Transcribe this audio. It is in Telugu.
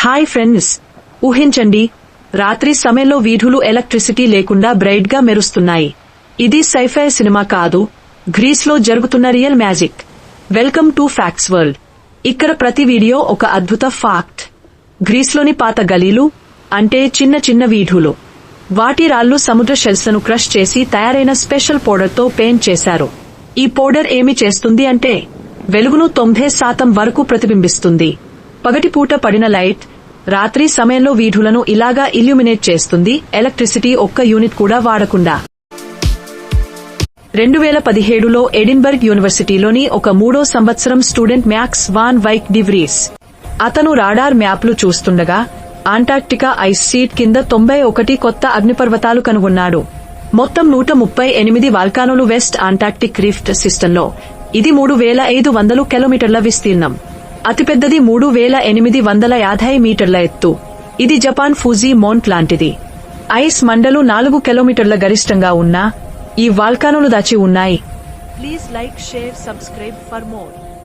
హాయ్ ఫ్రెండ్స్, ఊహించండి, రాత్రి సమయంలో వీధులు ఎలక్ట్రిసిటీ లేకుండా బ్రైట్ గా మెరుస్తున్నాయి. ఇది సైఫై సినిమా కాదు, గ్రీస్ లో జరుగుతున్న real magic. Welcome to facts world. ఇక్కడ ప్రతి వీడియో ఒక అద్భుత ఫ్యాక్ట్. గ్రీస్లోని పాత గలీలు అంటే చిన్న చిన్న వీధులు. వాటి రాళ్లు సముద్ర షెల్స్లను క్రష్ చేసి తయారైన స్పెషల్ పౌడర్తో పెయింట్ చేశారు. ఈ పౌడర్ ఏమి చేస్తుంది అంటే వెలుగును 90% వరకు ప్రతిబింబిస్తుంది. పగటిపూట పడిన లైట్ రాత్రి సమయంలో వీధులను ఇలాగా ఇల్యూమినేట్ చేస్తుంది, ఎలక్ట్రిసిటీ ఒక్క యూనిట్ కూడా వాడకుండా. 2017లో ఎడిన్బర్గ్ యూనివర్సిటీలోని ఒక 3వ సంవత్సరం student max van వైక్ D Vries అతను రాడార్ మ్యాప్లు చూస్తుండగా అంటార్క్టికా ఐస్ షీట్ కింద 91 కొత్త అగ్నిపర్వతాలు కనుగొన్నాడు. మొత్తం 138 వాల్కానోలు వెస్ట్ అంటార్క్టిక్ రిఫ్ట్ సిస్టంలో. ఇది 3500 కిలోమీటర్ల విస్తీర్ణం. అతిపెద్దది 3850 మీటర్ల ఎత్తు. ఇది జపాన్ ఫూజీ మౌంట్ లాంటిది. ఐస్ మండలు 4 కిలోమీటర్ల గరిష్టంగా ఉన్నా ఈ వాల్కానోలు దాచి ఉన్నాయి. Please like, share, subscribe for more.